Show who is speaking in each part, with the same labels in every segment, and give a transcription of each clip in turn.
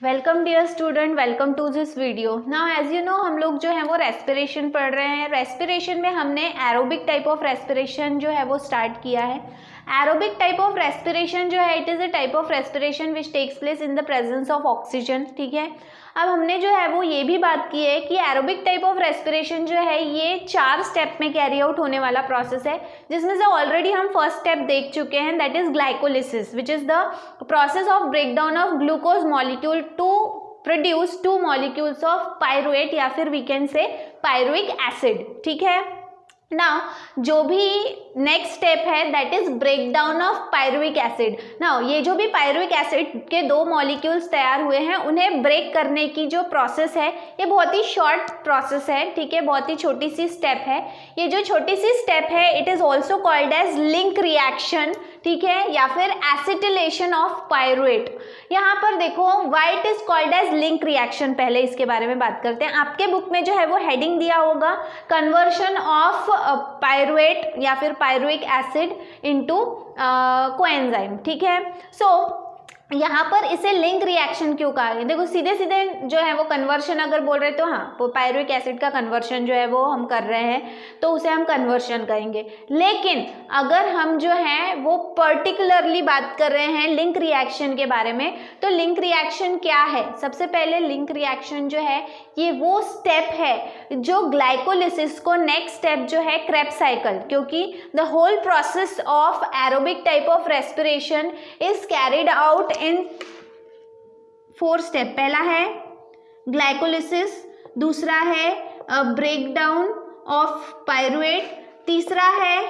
Speaker 1: Welcome dear student, welcome to this video. Now as you know हम लोग जो है वो रेस्पिरेशन पढ़ रहे हैं। रेस्पिरेशन में हमने एरोबिक टाइप ऑफ रेस्पिरेशन जो है वो स्टार्ट किया है। एरोबिक टाइप ऑफ रेस्पिरेशन जो है it is a type of respiration which takes place in the presence of oxygen. ठीक है, अब हमने जो है वो ये भी बात की है कि एरोबिक टाइप ऑफ रेस्पिरेशन जो है ये 4 स्टेप में कैरी आउट होने वाला प्रोसेस है, जिसमें से ऑलरेडी हम फर्स्ट स्टेप देख चुके हैं, that is glycolysis, which is the process of breakdown of glucose molecule to produce 2 molecules of pyruvate या फिर we can say pyruvic acid. ठीक है, नाउ जो भी नेक्स्ट स्टेप है that is breakdown of pyruvic acid. Now ये जो भी पायरुविक एसिड के 2 मॉलिक्यूल्स तैयार हुए हैं उन्हें ब्रेक करने की जो प्रोसेस है ये बहुत ही शॉर्ट प्रोसेस है। ठीक है, बहुत ही छोटी सी स्टेप है। ये जो छोटी सी स्टेप है it is also called as link reaction. ठीक है, या फिर एसिटिलेशन ऑफ पायरुवेट। यहाँ पर देखो why it is called as link reaction, पहले इसके बारे में बात करते हैं। आपके बुक में जो है वो हेडिंग दिया होगा कन्वर्शन ऑफ पायरुवेट या फिर पायरुविक एसिड इनटू कोएंजाइम। ठीक है, सो यहाँ पर इसे लिंक रिएक्शन क्यों कहा है? देखो सीधे सीधे जो है वो कन्वर्शन अगर बोल रहे तो हाँ, वो पायरुविक एसिड का कन्वर्शन जो है वो हम कर रहे हैं तो उसे हम कन्वर्शन कहेंगे। लेकिन अगर हम जो है वो पर्टिकुलरली बात कर रहे हैं लिंक रिएक्शन के बारे में, तो लिंक रिएक्शन क्या है? सबसे पहले लिंक रिएक्शन जो है ये वो स्टेप है जो ग्लाइकोलिसिस को नेक्स्ट स्टेप जो है क्रेब्स साइकिल, क्योंकि the whole process of aerobic type of respiration is carried out in 4 step. पहला है ग्लाइकोलिसिस, दूसरा है ब्रेकडाउन ऑफ पायरुवेट, तीसरा है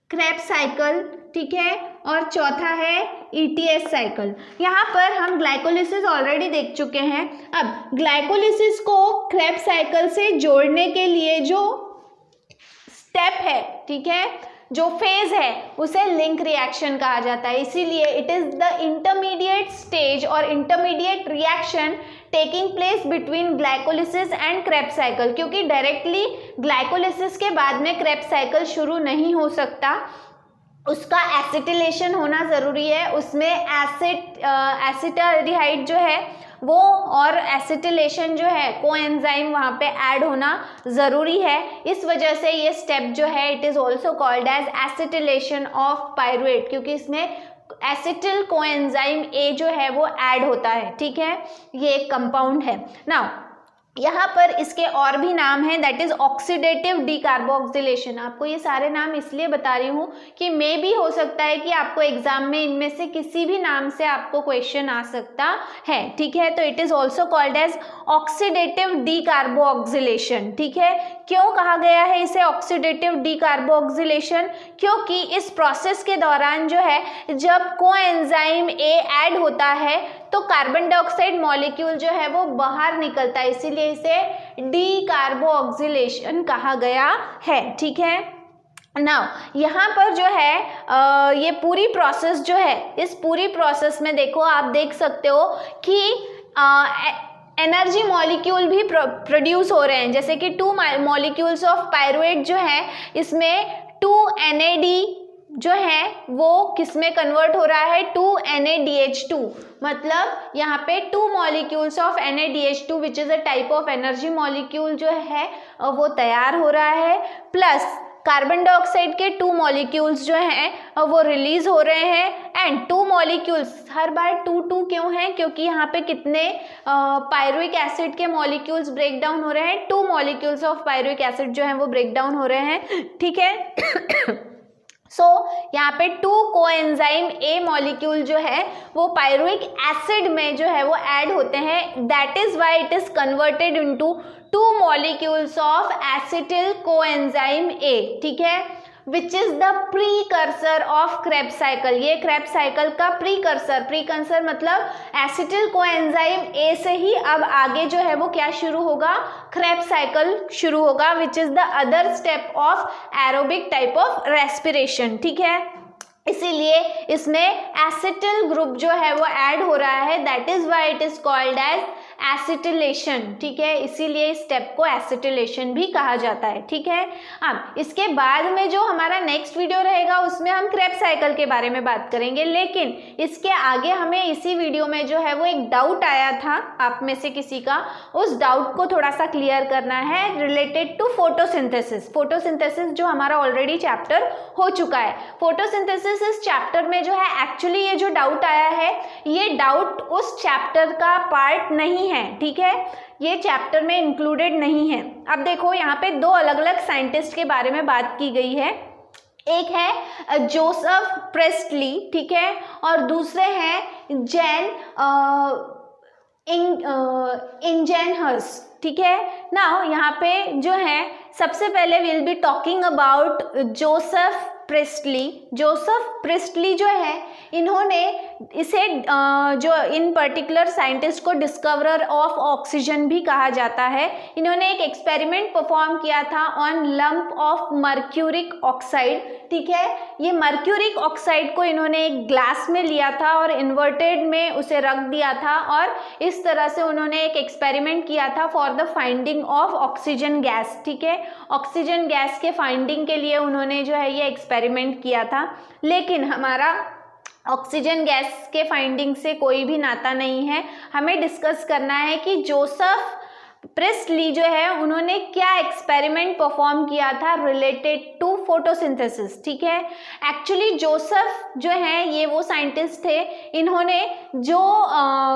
Speaker 1: क्रेब्स साइकिल, ठीक है, और चौथा है ETS साइकिल। यहाँ पर हम ग्लाइकोलिसिस ऑलरेडी देख चुके हैं। अब ग्लाइकोलिसिस को क्रेब्स साइकिल से जोड़ने के लिए जो स्टेप है, ठीक है, जो फेज है उसे लिंक रिएक्शन कहा जाता है। इसीलिए it is the intermediate stage और intermediate reaction taking place between glycolysis and Krebs cycle, क्योंकि डायरेक्टली ग्लाइकोलिसिस के बाद में क्रेब्स साइकिल शुरू नहीं हो सकता, उसका एसिटिलेशन होना ज़रूरी है। उसमें एसिटाल्डिहाइड जो है वो और एसिटिलेशन जो है कोएंजाइम वहाँ पे ऐड होना ज़रूरी है। इस वजह से ये स्टेप जो है it is also called as acetylation of pyruvate, क्योंकि इसमें एसिटिल कोएंजाइम A जो है वो ऐड होता है। ठीक है, ये एक कंपाउंड है। नाउ यहाँ पर इसके और भी नाम हैं, दैट इज ऑक्सीडेटिव डीकार्बोक्सिलेशन। आपको ये सारे नाम इसलिए बता रही हूँ कि मे भी हो सकता है कि आपको एग्जाम में इनमें से किसी भी नाम से आपको क्वेश्चन आ सकता है। ठीक है, तो it is also called as oxidative decarboxylation. ठीक है, क्यों कहा गया है इसे ऑक्सीडेटिव डीकार्बोक्सिलेशन? क्योंकि इस प्रोसेस के दौरान जो है जब कोएंजाइम A ऐड होता है तो कार्बन डाइऑक्साइड मॉलिक्यूल जो है वो बाहर निकलता है, इसीलिए इसे डीकार्बोक्सिलेशन कहा गया है। ठीक है, नाउ यहाँ पर जो है ये पूरी प्रोसेस जो है, इस पूरी प्रोसेस में देखो आप देख सकते हो कि एनर्जी मॉलिक्यूल भी प्रोड्यूस हो रहे हैं, जैसे कि 2 मॉलिक्यूल्स ऑफ पायरुवेट जो है इसमें 2 NAD जो है वो किस में कन्वर्ट हो रहा है? 2 NADH2, मतलब यहाँ पे 2 molecules of NADH2 which is a type of energy molecule जो है वो तैयार हो रहा है, प्लस कार्बन डाइऑक्साइड के 2 मॉलिक्यूल्स जो हैं वो रिलीज हो रहे हैं। एंड 2 मॉलिक्यूल्स हर बार 2 क्यों हैं? क्योंकि यहाँ पे कितने पायरुविक एसिड के मॉलिक्यूल्स ब्रेक डाउन हो रहे हैं? 2 मॉलिक्यूल्स ऑफ पायरुविक एसिड जो हैं वो ब्रेक डाउन हो रहे हैं। ठीक है, सो यहाँ पे 2 कोएंजाइम A मॉलिक्यूल जो है वो पायरुविक एसिड में जो है वो ऐड होते हैं, that is why it is converted into 2 molecules of acetyl coenzyme A। ठीक है, विच is the precursor of Krebs cycle. ये क्रेब्स साइकिल का प्रीकर्सर मतलब एसिटिल कोएंजाइम A से ही अब आगे जो है वो क्या शुरू होगा? क्रेब्स साइकिल शुरू होगा, विच is the other step of aerobic type of respiration. ठीक है, इसीलिए इसमें एसिटिल ग्रुप जो है वो ऐड हो रहा है, that is why it is called as acetylation, ठीक है, इसीलिए इस स्टेप को एसिटिलेशन भी कहा जाता है, ठीक है। अब इसके बाद में जो हमारा नेक्स्ट वीडियो रहेगा उसमें हम क्रेब्स साइकिल के बारे में बात करेंगे, लेकिन इसके आगे हमें इसी वीडियो में जो है वो एक डाउट आया था आप में से किसी का, उस डाउट को थोड़ा सा क्लियर करना है रिलेटेड टू फोटोसिंथेसिस। फोटोसिंथेसिस जो हमारा ऑलरेडी चैप्टर हो चुका है, फोटोसिंथेसिस इस चैप्टर में जो है एक्चुअली ये जो डाउट आया है ये डाउट उस चैप्टर का पार्ट नहीं है, ठीक है, ये चैप्टर में इंक्लूडेड नहीं है। अब देखो यहाँ पे दो अलग अलग साइंटिस्ट के बारे में बात की गई है, एक है जोसेफ प्रेस्टली, ठीक है, और दूसरे हैं जैन इंजेनहर्स, ठीक है ना। यहाँ पे जो है सबसे पहले will be talking about Joseph Priestley. Joseph Priestley जो है इन्होंने इसे जो इन पर्टिकुलर साइंटिस्ट को डिस्कवरर ऑफ ऑक्सीजन भी कहा जाता है। इन्होंने एक एक्सपेरिमेंट परफॉर्म किया था on lump of mercuric oxide, ठीक है। ये मर्क्यूरिक ऑक्साइड को इन्होंने एक ग्लास में लिया था और इन्वर्टेड में उसे रख दिया था और इस तरह से उन्होंने एक एक्सपेरिमेंट किया था for the finding of oxygen gas, ठीक है। ऑक्सीजन गैस के फाइंडिंग के लिए उन्होंने जो है ये एक्सपेरिमेंट किया था, लेकिन हमारा ऑक्सीजन गैस के फाइंडिंग से कोई भी नाता नहीं है। हमें डिस्कस करना है कि जोसेफ प्रेस्टली जो है उन्होंने क्या एक्सपेरिमेंट परफॉर्म किया था रिलेटेड टू फोटोसिंथेसिस, ठीक है। एक्चुअली जोसेफ जो है ये वो साइंटिस्ट थे, इन्होंने जो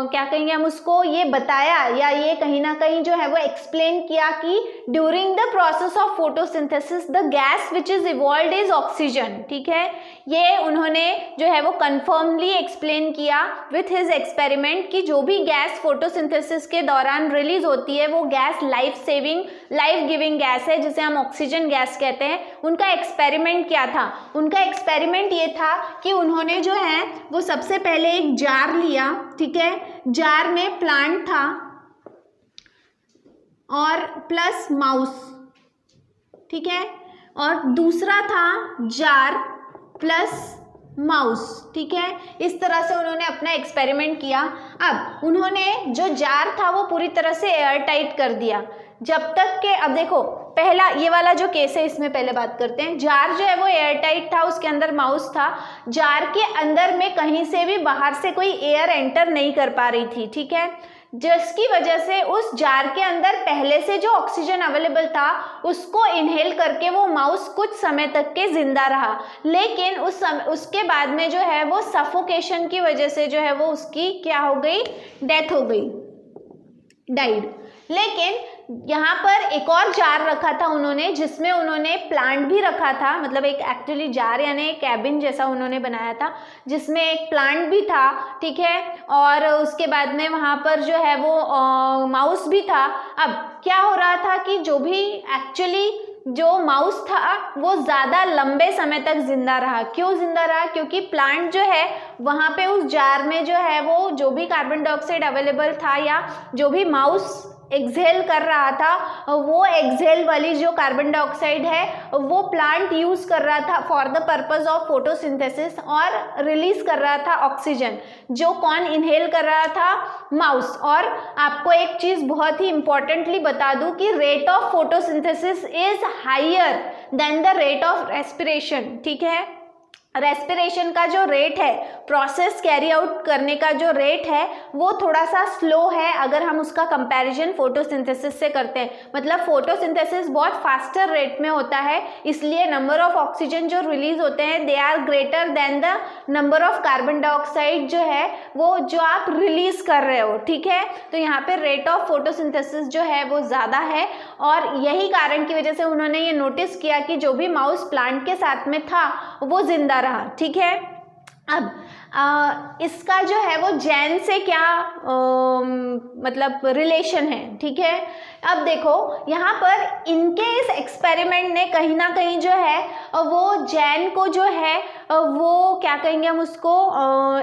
Speaker 1: क्या कहेंगे हम उसको ये बताया या ये कहीं ना कहीं जो है वो एक्सप्लेन किया कि during the process of photosynthesis the gas which is evolved is oxygen, ठीक है। ये उन्होंने जो है वो कन्फर्मली एक्सप्लेन किया विथ हिज एक्सपेरिमेंट कि जो भी गैस फोटोसिंथेसिस के दौरान रिलीज होती है वो gas life saving life giving gas है, जिसे हम ऑक्सीजन गैस कहते हैं। उनका एक्सपेरिमेंट क्या था? उनका एक्सपेरिमेंट ये था कि उन्होंने जो है वो सबसे पहले एक जार लिया, ठीक है, जार में प्लांट था और प्लस माउस, ठीक है, और दूसरा था जार प्लस माउस, ठीक है। इस तरह से उन्होंने अपना एक्सपेरिमेंट किया। अब उन्होंने जो जार था वो पूरी तरह से एयर टाइट कर दिया जब तक के, अब देखो पहला ये वाला जो केस है इसमें पहले बात करते हैं। जार जो है वो एयर टाइट था, उसके अंदर माउस था, जार के अंदर में कहीं से भी बाहर से कोई एयर एंटर नहीं कर पा रही थी, ठीक है, जिसकी वजह से उस जार के अंदर पहले से जो ऑक्सीजन अवेलेबल था उसको इनहेल करके वो माउस कुछ समय तक के जिंदा रहा, लेकिन उसके बाद में जो है वो सफोकेशन की वजह से जो है वो उसकी क्या हो गई, डेथ हो गई, डाइड। लेकिन यहाँ पर एक और जार रखा था उन्होंने जिसमें उन्होंने प्लांट भी रखा था, मतलब एक एक्चुअली जार यानी कैबिन जैसा उन्होंने बनाया था जिसमें एक प्लांट भी था, ठीक है, और उसके बाद में वहाँ पर जो है वो माउस भी था। अब क्या हो रहा था कि जो भी एक्चुअली जो माउस था वो ज़्यादा लंबे समय तक जिंदा रहा। क्यों जिंदा रहा? क्योंकि प्लांट जो है वहाँ पे उस जार में जो है वो जो भी कार्बन डाइऑक्साइड अवेलेबल था या जो भी माउस एक्सहेल कर रहा था वो एक्सहेल वाली जो कार्बन डाइऑक्साइड है वो प्लांट यूज़ कर रहा था for the purpose of photosynthesis और रिलीज कर रहा था ऑक्सीजन, जो कौन इनहेल कर रहा था? माउस। और आपको एक चीज़ बहुत ही इंपॉर्टेंटली बता दूं कि rate of photosynthesis is higher than the rate of respiration, ठीक है। रेस्पिरेशन का जो रेट है, प्रोसेस कैरी आउट करने का जो रेट है वो थोड़ा सा स्लो है अगर हम उसका कंपैरिजन फोटोसिंथेसिस से करते हैं। मतलब फोटोसिंथेसिस बहुत फास्टर रेट में होता है, इसलिए नंबर ऑफ ऑक्सीजन जो रिलीज होते हैं they are greater than the number of carbon dioxide जो है वो जो आप रिलीज कर रहे हो, ठीक है। तो यहाँ पे रेट ऑफ फोटोसिंथेसिस जो है वो ज़्यादा है और यही कारण की वजह से उन्होंने ये नोटिस किया कि जो भी माउस प्लांट के साथ में था वो जिंदा रहा, ठीक है। अब इसका जो है वो जैन से क्या मतलब रिलेशन है, ठीक है। अब देखो यहाँ पर इनके इस एक्सपेरिमेंट ने कहीं ना कहीं जो है वो जैन को जो है वो क्या कहेंगे हम उसको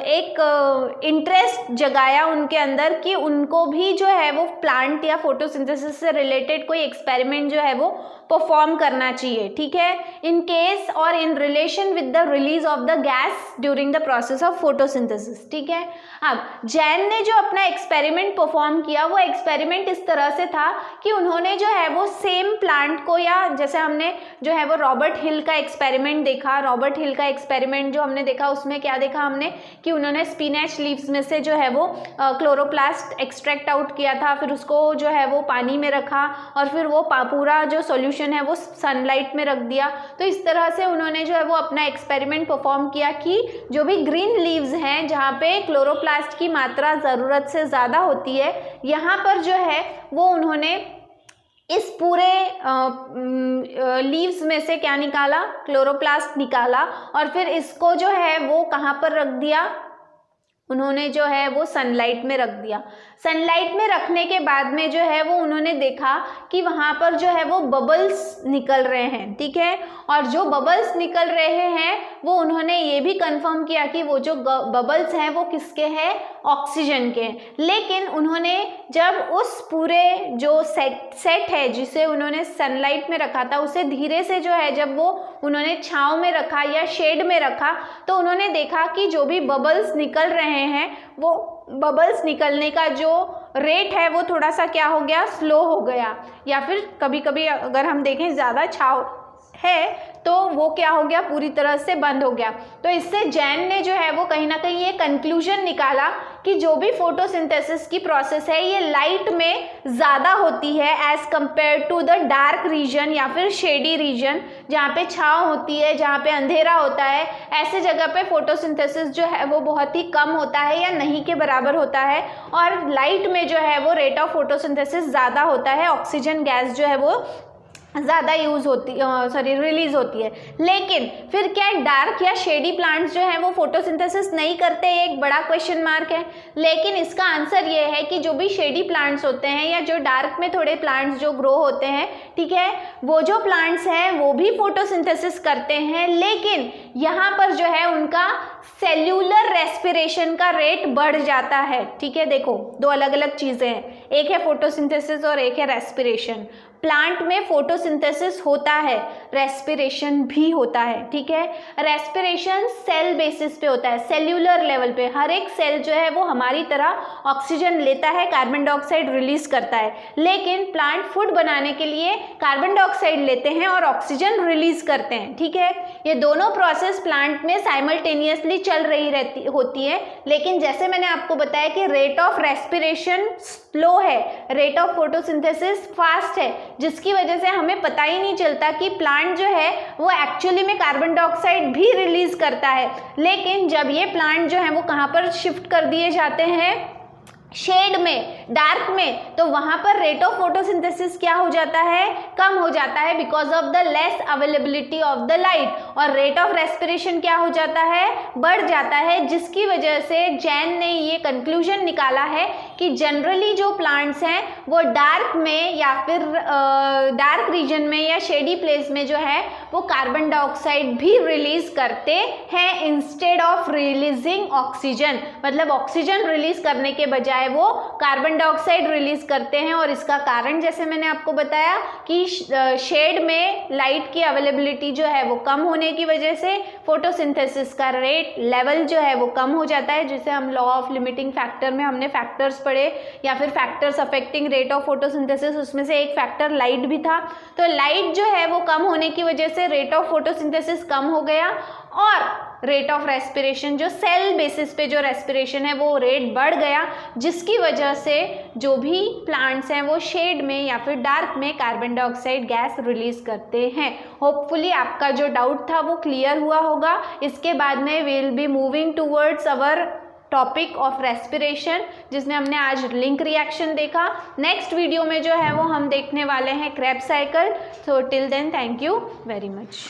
Speaker 1: एक इंटरेस्ट जगाया उनके अंदर कि उनको भी जो है वो प्लांट या फोटोसिंथेसिस से रिलेटेड कोई एक्सपेरिमेंट जो है वो परफॉर्म करना चाहिए, ठीक है, इन केस और in relation with the release of the gas during the process of photosynthesis, ठीक है। अब जैन ने जो अपना एक्सपेरिमेंट परफॉर्म किया वो एक्सपेरिमेंट इस तरह से था कि उन्होंने जो है वो सेम प्लांट को, या जैसे हमने जो है वो रॉबर्ट हिल का एक्सपेरिमेंट देखा, रॉबर्ट हिल का एक्सपेरिमेंट जो हमने देखा उसमें क्या देखा हमने कि उन्होंने स्पिनच लीव्स में से जो है वो क्लोरोप्लास्ट एक्सट्रैक्ट आउट किया था, फिर उसको जो है वो पानी में रखा और फिर वो पूरा जो सॉल्यूशन है वो सनलाइट में रख दिया। तो इस तरह से उन्होंने जो है वो अपना एक्सपेरिमेंट परफॉर्म किया कि जो भी ग्रीन लीव्स हैं जहाँ पे क्लोरोप्लास्ट की मात्रा ज़रूरत से ज़्यादा होती है, यहाँ पर जो है वो उन्होंने इस पूरे लीव्स में से क्या निकाला, क्लोरोप्लास्ट निकाला और फिर इसको जो है वो कहाँ पर रख दिया, उन्होंने जो है वो सनलाइट में रख दिया। सनलाइट में रखने के बाद में जो है वो उन्होंने देखा कि वहाँ पर जो है वो बबल्स निकल रहे हैं, ठीक है, और जो बबल्स निकल रहे हैं वो उन्होंने ये भी कंफर्म किया कि वो जो बबल्स हैं वो किसके हैं, ऑक्सीजन के। लेकिन उन्होंने जब उस पूरे जो सेट है जिसे उन्होंने सनलाइट में रखा था उसे धीरे से जो है जब वो उन्होंने छांव में रखा या शेड में रखा तो उन्होंने देखा कि जो भी बबल्स निकल रहे हैं वो बबल्स निकलने का जो रेट है वो थोड़ा सा क्या हो गया, स्लो हो गया, या फिर कभी कभी अगर हम देखें ज़्यादा छाव है तो वो क्या हो गया, पूरी तरह से बंद हो गया। तो इससे जैन ने जो है वो कहीं ना कहीं ये कंक्लूजन निकाला कि जो भी फोटोसिंथेसिस की प्रोसेस है ये लाइट में ज़्यादा होती है as compare to the dark region या फिर शेडी रीजन, जहाँ पे छाँव होती है, जहाँ पे अंधेरा होता है, ऐसे जगह पे फोटोसिंथेसिस जो है वो बहुत ही कम होता है या नहीं के बराबर होता है, और लाइट में जो है वो रेट ऑफ फोटोसिंथेसिस ज़्यादा होता है, ऑक्सीजन गैस जो है वो ज़्यादा रिलीज होती है। लेकिन फिर क्या डार्क या शेडी प्लांट्स जो हैं वो फोटोसिंथेसिस नहीं करते, एक बड़ा क्वेश्चन मार्क है। लेकिन इसका आंसर ये है कि जो भी शेडी प्लांट्स होते हैं या जो डार्क में थोड़े प्लांट्स जो ग्रो होते हैं, ठीक है, वो जो प्लांट्स हैं वो भी फोटोसिंथेसिस करते हैं, लेकिन यहाँ पर जो है उनका सेल्यूलर रेस्पिरेशन का रेट बढ़ जाता है, ठीक है। देखो दो अलग अलग चीज़ें हैं, एक है फोटोसिंथेसिस और एक है रेस्पिरेशन। प्लांट में फोटोसिंथेसिस होता है, रेस्पिरेशन भी होता है, ठीक है। रेस्पिरेशन सेल बेसिस पे होता है, सेल्यूलर लेवल पे, हर एक सेल जो है वो हमारी तरह ऑक्सीजन लेता है, कार्बन डाइऑक्साइड रिलीज करता है, लेकिन प्लांट फूड बनाने के लिए कार्बन डाइऑक्साइड लेते हैं और ऑक्सीजन रिलीज करते हैं, ठीक है। ये दोनों प्रोसेस प्लांट में साइमल्टेनियसली चल रही होती है, लेकिन जैसे मैंने आपको बताया कि रेट ऑफ रेस्पिरेशन स्लो है, रेट ऑफ फोटोसिंथेसिस फास्ट है, जिसकी वजह से हमें पता ही नहीं चलता कि प्लांट जो है वो एक्चुअली में कार्बन डाइऑक्साइड भी रिलीज करता है। लेकिन जब ये प्लांट जो है वो कहाँ पर शिफ्ट कर दिए जाते हैं, शेड में, डार्क में, तो वहाँ पर रेट ऑफ फोटोसिंथेसिस क्या हो जाता है, कम हो जाता है, because of the less availability of the light, और रेट ऑफ रेस्पिरेशन क्या हो जाता है, बढ़ जाता है, जिसकी वजह से जैन ने ये कंक्लूजन निकाला है कि जनरली जो प्लांट्स हैं वो डार्क में या फिर डार्क रीजन में या शेडी प्लेस में जो है वो कार्बन डाइऑक्साइड भी रिलीज करते हैं इंस्टेड ऑफ रिलीजिंग ऑक्सीजन, मतलब ऑक्सीजन रिलीज करने के बजाय वो कार्बन डाइऑक्साइड रिलीज करते हैं। और इसका कारण जैसे मैंने आपको बताया कि शेड में लाइट की अवेलेबिलिटी जो है वो कम होने की वजह से फोटोसिंथेसिस का रेट लेवल जो है वो कम हो जाता है, जिसे हम लॉ ऑफ लिमिटिंग फैक्टर में हमने फैक्टर्स पढ़े, या फिर factors affecting rate of photosynthesis, उसमें से एक फैक्टर लाइट भी था। तो लाइट जो है वो कम होने की वजह से रेट ऑफ फोटोसिंथेसिस कम हो गया, और रेट ऑफ रेस्पिरेशन जो सेल बेसिस पे जो रेस्पिरेशन है वो रेट बढ़ गया, जिसकी वजह से जो भी प्लांट्स हैं वो शेड में या फिर डार्क में कार्बन डाइऑक्साइड गैस रिलीज करते हैं। होपफुली आपका जो डाउट था वो क्लियर हुआ होगा। इसके बाद में we will be moving towards our topic of respiration, जिसमें हमने आज लिंक रिएक्शन देखा। नेक्स्ट वीडियो में जो है वो हम देखने वाले हैं Krebs cycle. So till then thank you very much.